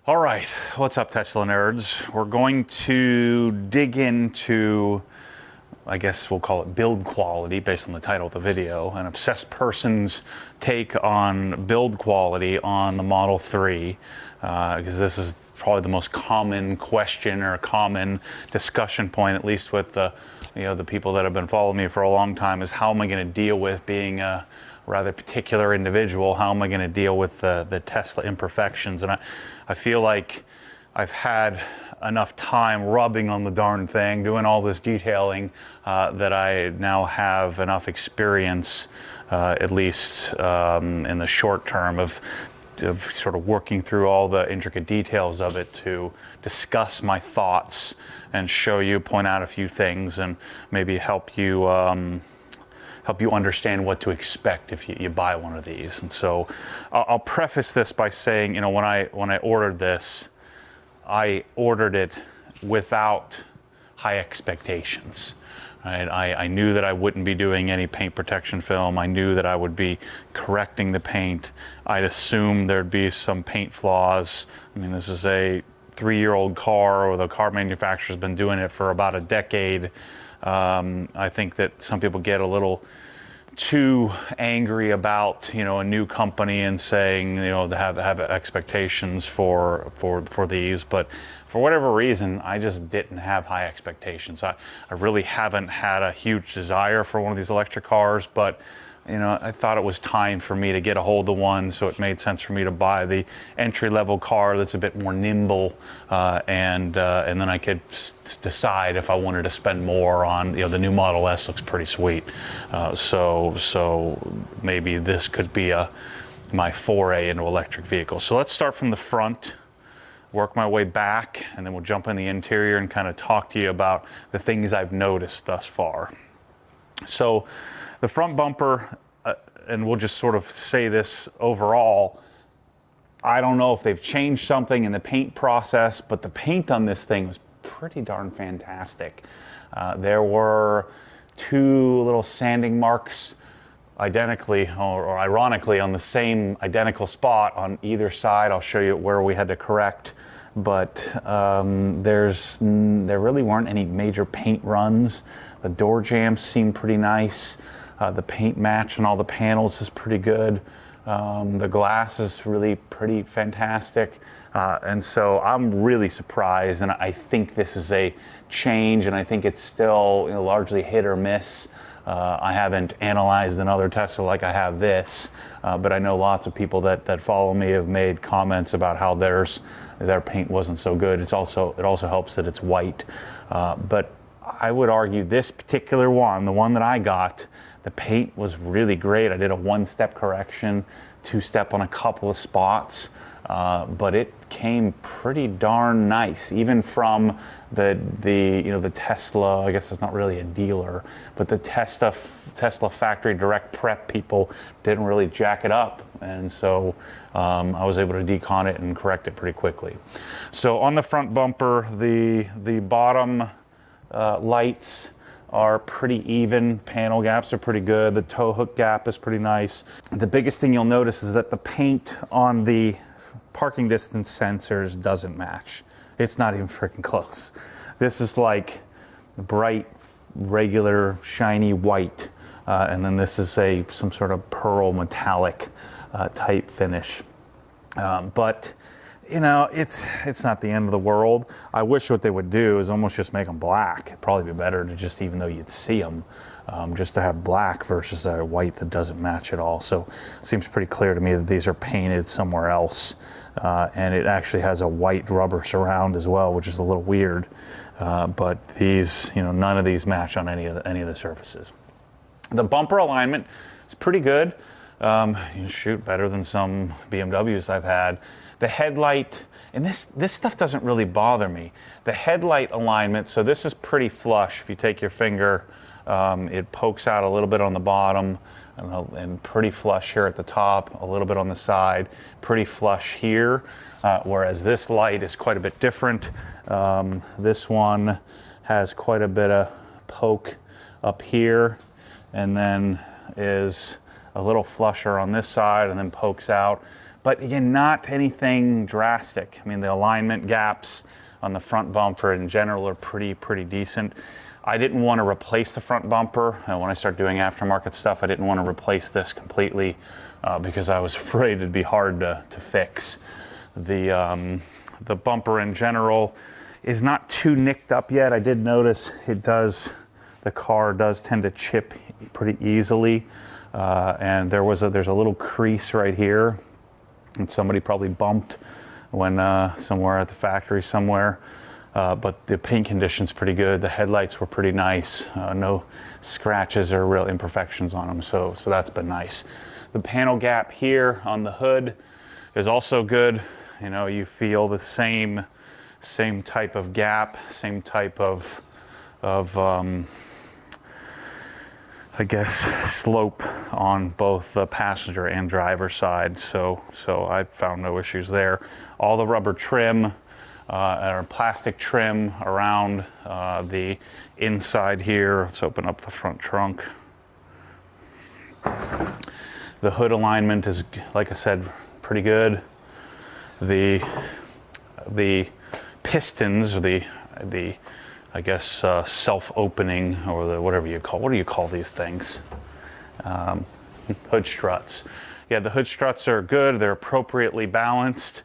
All right, what's up, Tesla nerds? We're going to dig into, I guess we'll call it build quality based on the title of the video, an obsessed person's take on build quality on the Model 3, because this is probably the most common question or common discussion point, at least with the people that have been following me for a long time, is how am I going to deal with being a rather particular individual? How am I going to deal with the Tesla imperfections? And I feel like I've had enough time rubbing on the darn thing, doing all this detailing, that I now have enough experience, at least in the short term, of sort of working through all the intricate details of it to discuss my thoughts and show you, point out a few things, and maybe help you understand what to expect if you buy one of these. And so I'll preface this by saying, when I ordered this, I ordered it without high expectations. Right? I knew that I wouldn't be doing any paint protection film. I knew that I would be correcting the paint. I'd assumed there'd be some paint flaws. I mean, this is a 3-year-old car, or the car manufacturer's been doing it for about a decade. I think that some people get a little too angry about a new company and saying they have expectations for these, but for whatever reason I just didn't have high expectations. I really haven't had a huge desire for one of these electric cars, but I thought it was time for me to get a hold of one, so it made sense for me to buy the entry-level car that's a bit more nimble, and then I could decide if I wanted to spend more on, the new Model S looks pretty sweet, so maybe this could be my foray into electric vehicles. So let's start from the front, work my way back, and then we'll jump in the interior and kind of talk to you about the things I've noticed thus far. So the front bumper, and we'll just sort of say this overall, I don't know if they've changed something in the paint process, but the paint on this thing was pretty darn fantastic. There were 2 little sanding marks identically, or ironically, on the same identical spot on either side. I'll show you where we had to correct, but there really weren't any major paint runs. The door jambs seem pretty nice. The paint match on all the panels is pretty good. The glass is really pretty fantastic. And so I'm really surprised, and I think this is a change, and I think it's still largely hit or miss. I haven't analyzed another Tesla like I have this, but I know lots of people that follow me have made comments about how their paint wasn't so good. It also helps that it's white. But I would argue this particular one, the one that I got, the paint was really great. I did a 1-step correction, 2-step on a couple of spots, but it came pretty darn nice, even from the Tesla. I guess it's not really a dealer, but the Tesla factory direct prep people didn't really jack it up, and so I was able to decon it and correct it pretty quickly. So on the front bumper, the bottom lights are pretty even. Panel gaps are pretty good. The tow hook gap is pretty nice. The biggest thing you'll notice is that the paint on the parking distance sensors doesn't match. It's not even freaking close. This is like bright, regular, shiny white, and then this is some sort of pearl metallic type finish. But it's not the end of the world. I wish what they would do is almost just make them black. It'd probably be better to just, even though you'd see them, just to have black versus a white that doesn't match at all. So it seems pretty clear to me that these are painted somewhere else. And it actually has a white rubber surround as well, which is a little weird. But these, none of these match on any of the surfaces. The bumper alignment is pretty good. Shoot, better than some BMWs I've had. The headlight, and this stuff doesn't really bother me. The headlight alignment, so this is pretty flush. If you take your finger, it pokes out a little bit on the bottom, and pretty flush here at the top, a little bit on the side, pretty flush here, whereas this light is quite a bit different. This one has quite a bit of poke up here, and then is a little flusher on this side and then pokes out. But again, not anything drastic. I mean, the alignment gaps on the front bumper in general are pretty decent. I didn't want to replace the front bumper. When I start doing aftermarket stuff, I didn't want to replace this completely because I was afraid it'd be hard to fix. The bumper in general is not too nicked up yet. I did notice the car does tend to chip pretty easily. And there's a little crease right here, and somebody probably bumped when somewhere at the factory somewhere. But the paint condition's pretty good. The headlights were pretty nice. No scratches or real imperfections on them, so that's been nice. The panel gap here on the hood is also good. You know, you feel the same type of gap, same type of I guess slope on both the passenger and driver side. So I found no issues there. All the rubber trim or plastic trim around the inside here. Let's open up the front trunk. The hood alignment is, like I said, pretty good. The pistons, or the I guess self-opening, or the what do you call these things? Hood struts. Yeah, the hood struts are good. They're appropriately balanced.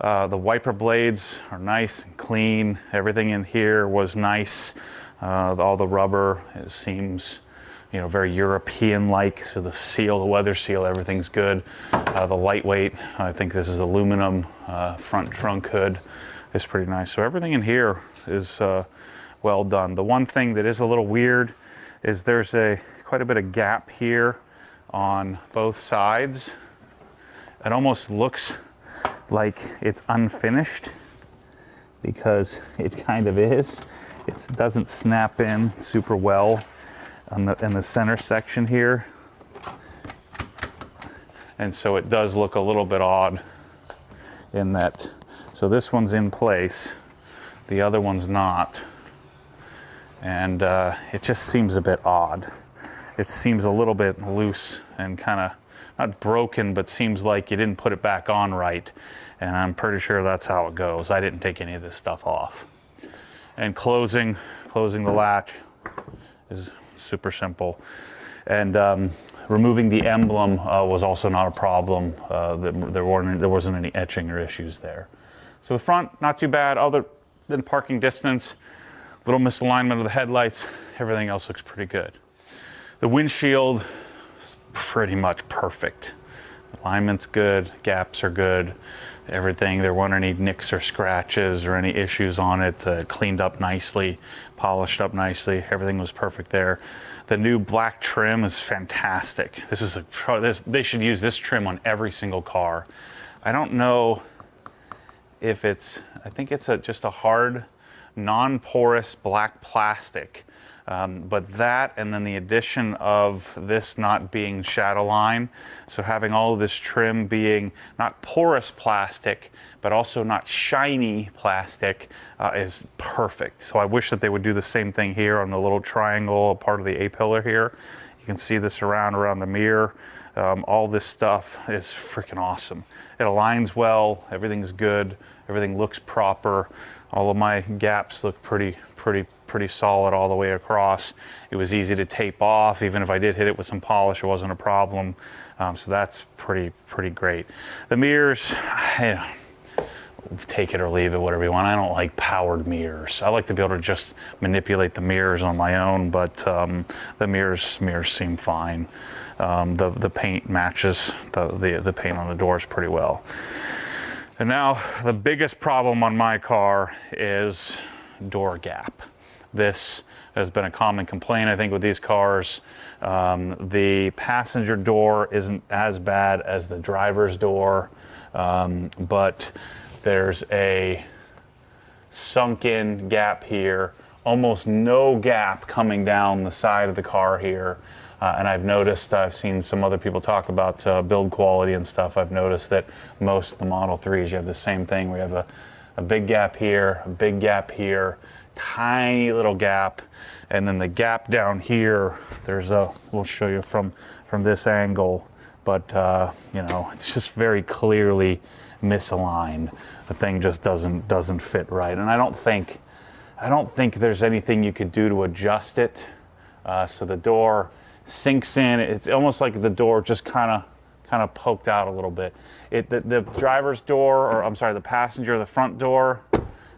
The wiper blades are nice and clean. Everything in here was nice. All the rubber, it seems, you know, very European-like. So the seal, the weather seal, everything's good. The lightweight, I think this is aluminum front trunk hood, is pretty nice. So everything in here is well done. The one thing that is a little weird is there's quite a bit of gap here on both sides. It almost looks like it's unfinished, because it kind of is. It doesn't snap in super well in the center section here, and so it does look a little bit odd in that. So this one's in place, the other one's not, and it just seems a bit odd. It seems a little bit loose and kind of not broken, but seems like you didn't put it back on right. And I'm pretty sure that's how it goes. I didn't take any of this stuff off. And closing the latch is super simple. And removing the emblem was also not a problem. There wasn't any etching or issues there. So the front, not too bad, other than parking distance, little misalignment of the headlights. Everything else looks pretty good. The windshield is pretty much perfect. Alignment's good, gaps are good, everything. There weren't any nicks or scratches or any issues on it. Cleaned up nicely, polished up nicely. Everything was perfect there. The new black trim is fantastic. They should use this trim on every single car. I don't know if I think it's just a hard, non-porous black plastic. But that, and then the addition of this not being shadow line, so having all of this trim being not porous plastic, but also not shiny plastic, is perfect. So I wish that they would do the same thing here on the little triangle part of the A-pillar here. You can see this around the mirror. All this stuff is freaking awesome. It aligns well, everything's good, everything looks proper. All of my gaps look pretty solid all the way across. It was easy to tape off. Even if I did hit it with some polish, it wasn't a problem. So that's pretty great. The mirrors, take it or leave it, whatever you want. I don't like powered mirrors. I like to be able to just manipulate the mirrors on my own, but the mirrors seem fine. The paint matches the paint on the doors pretty well. And now the biggest problem on my car is door gap. This has been a common complaint, I think, with these cars. The passenger door isn't as bad as the driver's door, but there's a sunken gap here, almost no gap coming down the side of the car here. And I've seen some other people talk about build quality and stuff. I've noticed that most of the Model 3s, you have the same thing. We have a big gap here, a big gap here, tiny little gap, and then the gap down here, we'll show you from from this angle, but you know, it's just very clearly misaligned. The thing just doesn't fit right, and I don't think there's anything you could do to adjust it. So the door sinks in. It's almost like the door just kind of poked out a little bit. The driver's door, or I'm sorry, the front door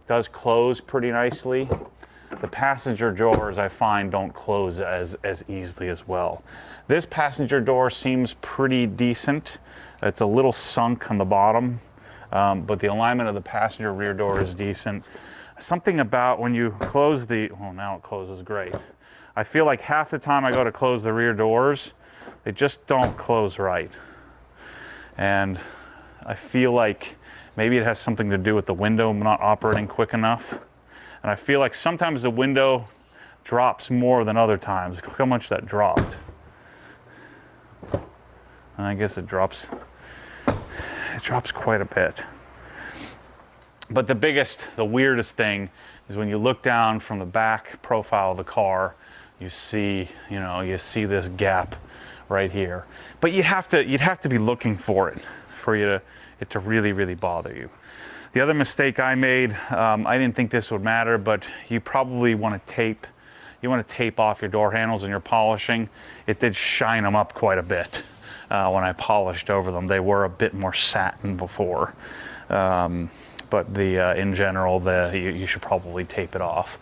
does close pretty nicely. The passenger doors, I find, don't close as easily as well. This passenger door seems pretty decent. It's a little sunk on the bottom, but the alignment of the passenger rear door is decent. Something about when you close oh, now it closes great. I feel like half the time I go to close the rear doors, they just don't close right. And I feel like maybe it has something to do with the window not operating quick enough. And I feel like sometimes the window drops more than other times. Look how much that dropped. And I guess it drops quite a bit. But the weirdest thing is when you look down from the back profile of the car, you see this gap right here. But you'd have to be looking for it to really, really bother you. The other mistake I made, I didn't think this would matter, but you probably want to tape. You want to tape off your door handles and your polishing. It did shine them up quite a bit when I polished over them. They were a bit more satin before. But in general, you should probably tape it off.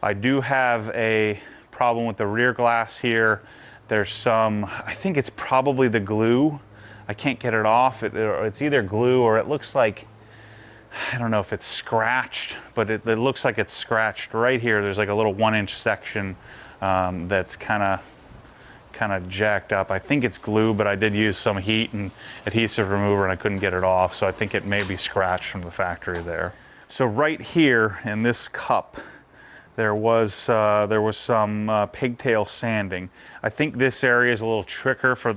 I do have a problem with the rear glass here. There's I think it's probably the glue. I can't get it off. It's either glue or it looks like, I don't know if it's scratched, but it looks like it's scratched right here. There's like a little 1-inch section that's kind of jacked up. I think it's glue, but I did use some heat and adhesive remover and I couldn't get it off, so I think it may be scratched from the factory there. So right here in this cup, there was some pigtail sanding. I think this area is a little trickier for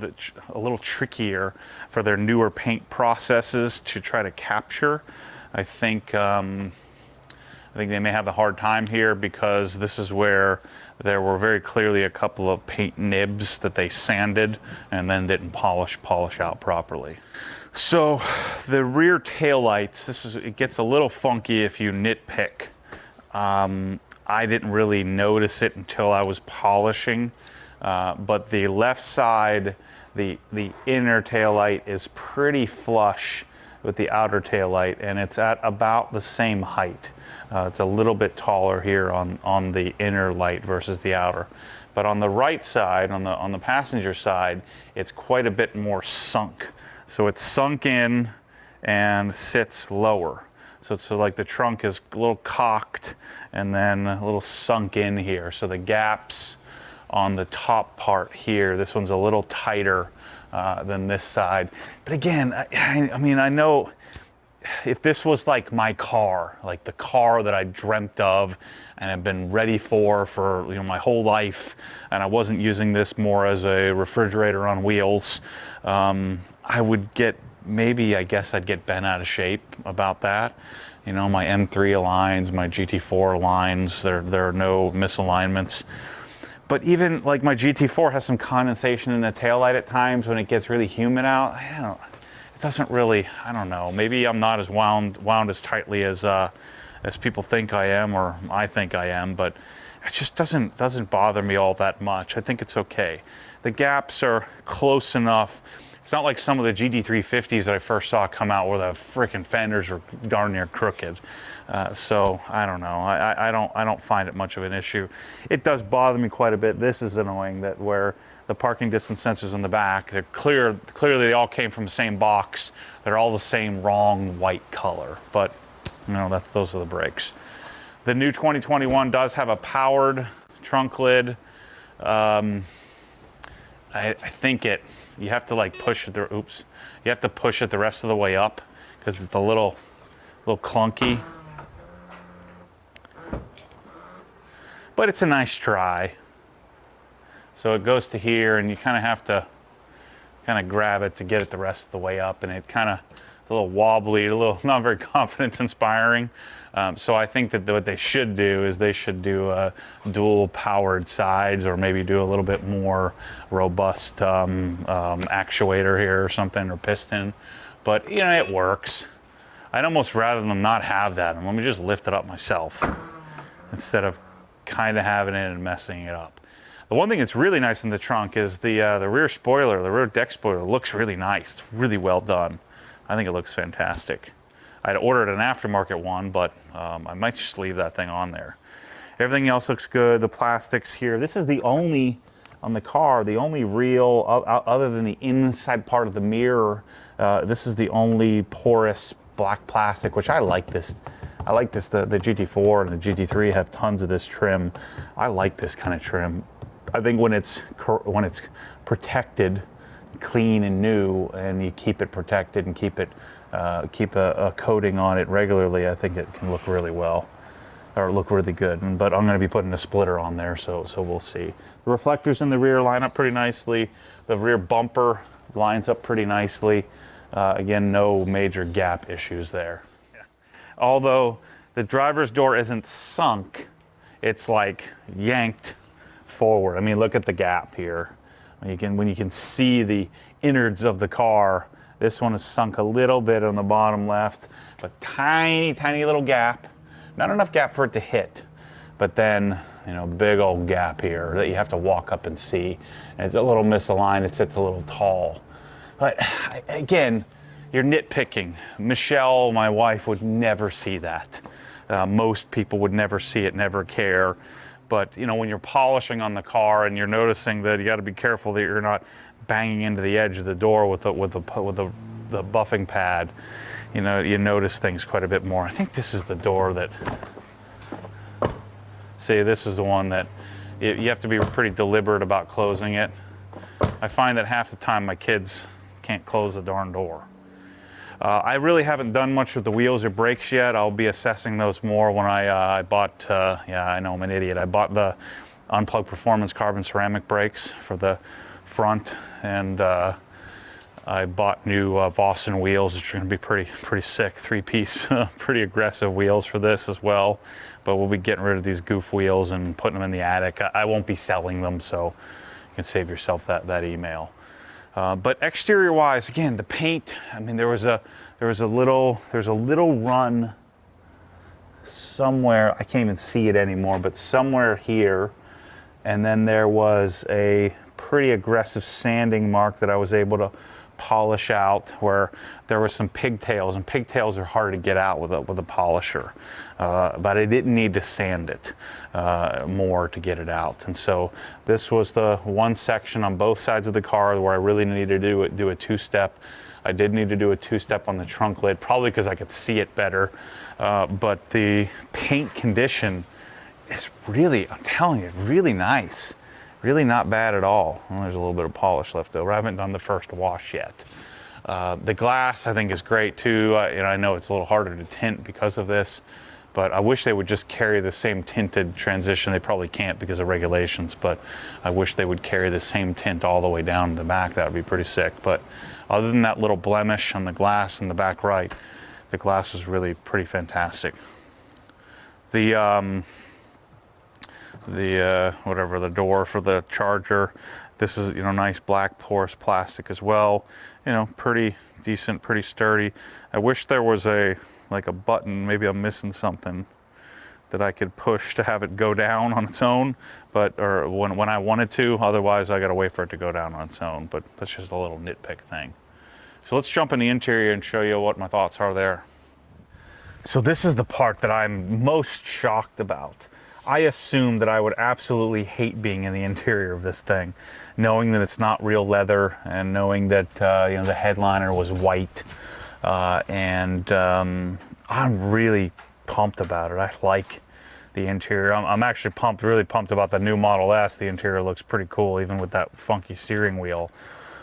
their newer paint processes to try to capture. I think they may have a hard time here because this is where there were very clearly a couple of paint nibs that they sanded and then didn't polish out properly. So the rear taillights, it gets a little funky if you nitpick. I didn't really notice it until I was polishing, but the left side, the inner taillight is pretty flush with the outer taillight, and it's at about the same height. It's a little bit taller here on the inner light versus the outer. But on the right side, on the passenger side, it's quite a bit more sunk. So it's sunk in and sits lower. So like the trunk is a little cocked and then a little sunk in here. So the gaps on the top part here, this one's a little tighter than this side. But again, I mean, I know if this was like my car, like the car that I dreamt of and have been ready for my whole life, and I wasn't using this more as a refrigerator on wheels, I would I guess I'd get bent out of shape about that. You know, my M3 aligns, my GT4 aligns, there are no misalignments. But even like my GT4 has some condensation in the taillight at times when it gets really humid out. It doesn't really, I don't know, maybe I'm not as wound as tightly as people think I am, or I think I am, but it just doesn't bother me all that much. I think it's okay. The gaps are close enough. It's not like some of the GT350s that I first saw come out where the freaking fenders were darn near crooked. So I don't know. I don't find it much of an issue. It does bother me quite a bit. This is annoying, that where the parking distance sensors in the back, they're clearly they all came from the same box. They're all the same wrong white color. But you know, those are the brakes. The new 2021 does have a powered trunk lid. I think you have to like push it through. Oops. You have to push it the rest of the way up because it's a little clunky. But it's a nice try. So it goes to here, and you kind of have to grab it to get it the rest of the way up, and it kind of a little wobbly, a little not very confidence inspiring. So I think that what they should do is they should do dual powered sides, or maybe do a little bit more robust actuator here or something, or piston. But you know, it works. I'd almost rather them not have that and let me just lift it up myself instead of kind of having it and messing it up. The one thing that's really nice in the trunk is the rear spoiler, the rear deck spoiler looks really nice. It's really well done. I think it looks fantastic. I'd ordered an aftermarket one, but I might just leave that thing on there. Everything else looks good. The plastics here. This is the only, on the car, the only real, other than the inside part of the mirror, this is the only porous black plastic, which I like this. I like this. The GT4 and the GT3 have tons of this trim. I like this kind of trim. I think when it's protected, clean and new, and you keep it protected and keep a coating on it regularly, I think it can look really well, or look really good. But I'm going to be putting a splitter on there, so we'll see. The reflectors in the rear line up pretty nicely. The rear bumper lines up pretty nicely. Again, no major gap issues there. Yeah. Although the driver's door isn't sunk, it's like yanked forward. I mean, look at the gap here. When you can see the innards of the car, this one is sunk a little bit on the bottom left, but tiny, tiny little gap. Not enough gap for it to hit, but then, you know, big old gap here that you have to walk up and see. And it's a little misaligned, it sits a little tall. But again, you're nitpicking. Michelle, my wife, would never see that. Most people would never see it, never care. But you know, when you're polishing on the car and you're noticing that you got to be careful that you're not banging into the edge of the door with the buffing pad, you know, you notice things quite a bit more. I think this is the door that. See, this is the one that you have to be pretty deliberate about closing it. I find that half the time my kids can't close the darn door. I really haven't done much with the wheels or brakes yet. I'll be assessing those more when I bought, yeah, I know I'm an idiot. I bought the Unplugged Performance carbon ceramic brakes for the front, and I bought new Vossen wheels, which are going to be pretty sick, three-piece, pretty aggressive wheels for this as well. But we'll be getting rid of these goof wheels and putting them in the attic. I won't be selling them, so you can save yourself that email. But exterior-wise, again, the paint. I mean, there was a little run somewhere. I can't even see it anymore, but somewhere here, and then there was a pretty aggressive sanding mark that I was able to polish out, where there were some pigtails, and pigtails are hard to get out with a polisher. But I didn't need to sand it more to get it out. And so this was the one section on both sides of the car where I really needed to do a two-step. I did need to do a two-step on the trunk lid, probably because I could see it better. But the paint condition is really, I'm telling you, really nice. Really not bad at all. Well, there's a little bit of polish left over. I haven't done the first wash yet. The glass, I think, is great too. I know it's a little harder to tint because of this, but I wish they would just carry the same tinted transition. They probably can't because of regulations, but I wish they would carry the same tint all the way down the back. That would be pretty sick. But other than that little blemish on the glass in the back right, the glass is really pretty fantastic. The whatever, the door for the charger, this is, you know, nice black porous plastic as well, you know, pretty decent, pretty sturdy. I wish there was like a button, maybe I'm missing something, that I could push to have it go down on its own, or when I wanted to. Otherwise I gotta wait for it to go down on its own, but that's just a little nitpick thing. So let's jump in the interior and show you what my thoughts are there. So this is the part that I'm most shocked about. I assumed that I would absolutely hate being in the interior of this thing, knowing that it's not real leather, and knowing that you know, the headliner was white, and I'm really pumped about it. I like the interior. I'm actually really pumped about the new Model S. The interior looks pretty cool, even with that funky steering wheel.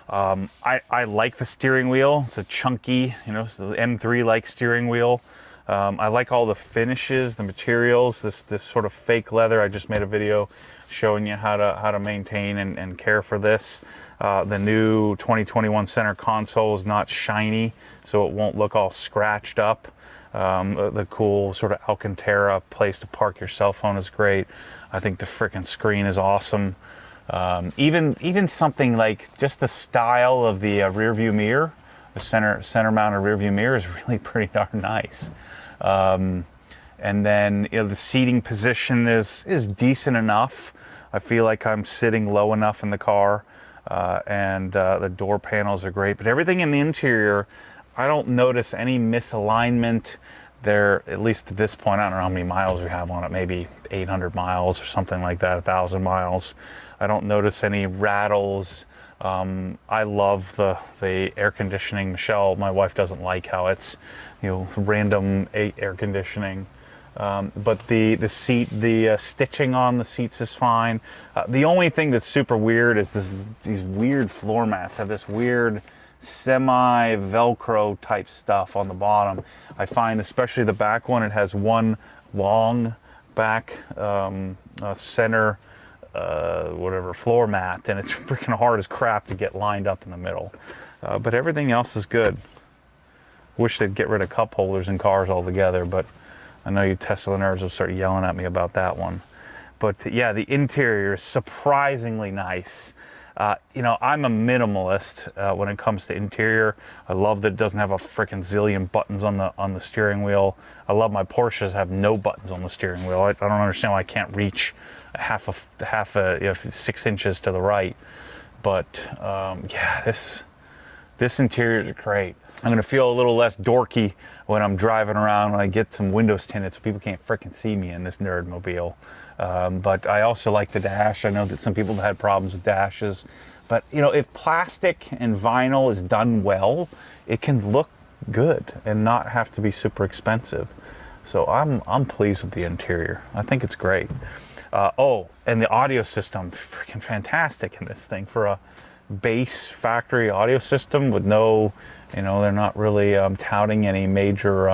I like the steering wheel. It's a chunky, you know, it's the M3-like steering wheel. I like all the finishes, the materials, this sort of fake leather. I just made a video showing you how to maintain and care for this. The new 2021 center console is not shiny, so it won't look all scratched up. The cool sort of Alcantara place to park your cell phone is great. I think the frickin' screen is awesome. Even something like just the style of the rear view mirror, the center mounted rear view mirror is really pretty darn nice. And then the seating position is decent enough. I feel like I'm sitting low enough in the car, and the door panels are great. But everything in the interior, I don't notice any misalignment there, at least at this point. I don't know how many miles we have on it, maybe 800 miles or something like that, 1,000 miles. I don't notice any rattles. I love the air conditioning. Michelle, my wife, doesn't like how it's, random air conditioning. But the seat, the stitching on the seats is fine. The only thing that's super weird is these weird floor mats have this weird semi-Velcro type stuff on the bottom. I find, especially the back one, it has one long back center whatever floor mat, and it's freaking hard as crap to get lined up in the middle. But everything else is good. Wish they'd get rid of cup holders in cars altogether, but I know you Tesla nerds will start yelling at me about that one. But yeah, the interior is surprisingly nice. I'm a minimalist when it comes to interior. I love that it doesn't have a freaking zillion buttons on the steering wheel. I love my Porsches have no buttons on the steering wheel. I don't understand why I can't reach half a 6 inches to the right. But yeah, this interior is great. I'm gonna feel a little less dorky when I'm driving around, when I get some windows tinted so people can't freaking see me in this nerdmobile. But I also like the dash. I know that some people have had problems with dashes, but if plastic and vinyl is done well, it can look good and not have to be super expensive. So I'm pleased with the interior. I think it's great. And the audio system, freaking fantastic in this thing for a base factory audio system with no, they're not really touting any major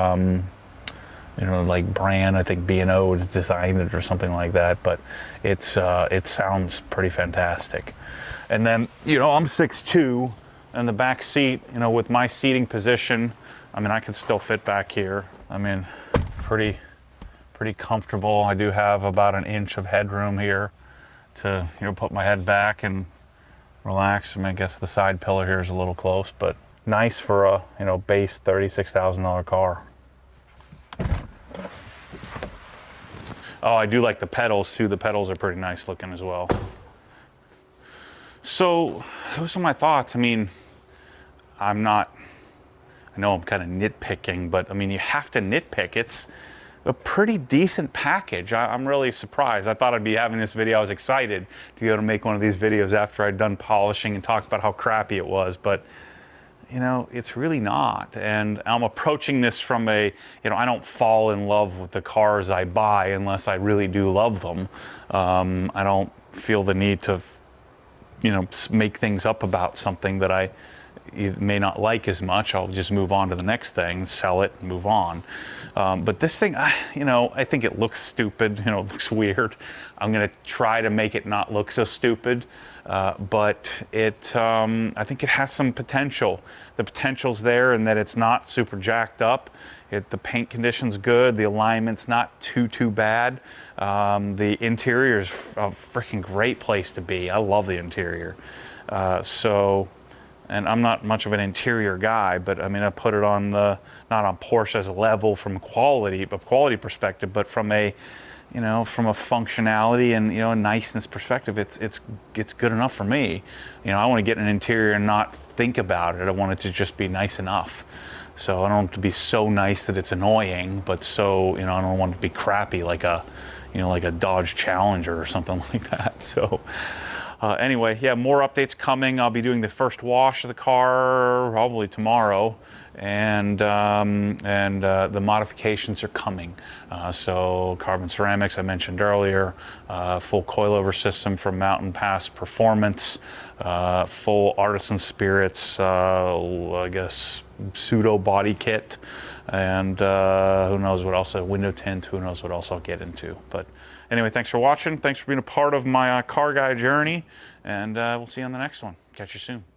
like brand. I think B&O has designed it or something like that, but it sounds pretty fantastic. And then I'm 6'2", and the back seat, with my seating position, I can still fit back here. Pretty comfortable. I do have about an inch of headroom here to put my head back and relax. I guess the side pillar here is a little close, but nice for a base $36,000 car. Oh, I do like the pedals too. The pedals are pretty nice looking as well. So those are my thoughts. I know I'm kind of nitpicking, but you have to nitpick. It's a pretty decent package. I'm really surprised. I thought I'd be having this video. I was excited to be able to make one of these videos after I'd done polishing and talked about how crappy it was, but it's really not. And I'm approaching this from I don't fall in love with the cars I buy unless I really do love them. I don't feel the need to, make things up about something that I may not like as much. I'll just move on to the next thing, sell it, and move on. But this thing, I think it looks stupid. It looks weird. I'm gonna try to make it not look so stupid. But I think it has some potential. The potential's there in that it's not super jacked up. The paint condition's good. The alignment's not too bad. The interior is a freaking great place to be. I love the interior. And I'm not much of an interior guy, but I put it on not on Porsche's level from quality perspective, but from a functionality and a niceness perspective, it's good enough for me. I want to get an interior and not think about it. I want it to just be nice enough. So I don't want it to be so nice that it's annoying, but so I don't want it to be crappy like a Dodge Challenger or something like that. So. Anyway, yeah, more updates coming. I'll be doing the first wash of the car probably tomorrow, and the modifications are coming. So carbon ceramics I mentioned earlier, full coilover system for Mountain Pass Performance, full Artisan Spirits, I guess pseudo body kit, and who knows what else, a window tint, who knows what else I'll get into. But anyway, thanks for watching. Thanks for being a part of my car guy journey, and we'll see you on the next one. Catch you soon.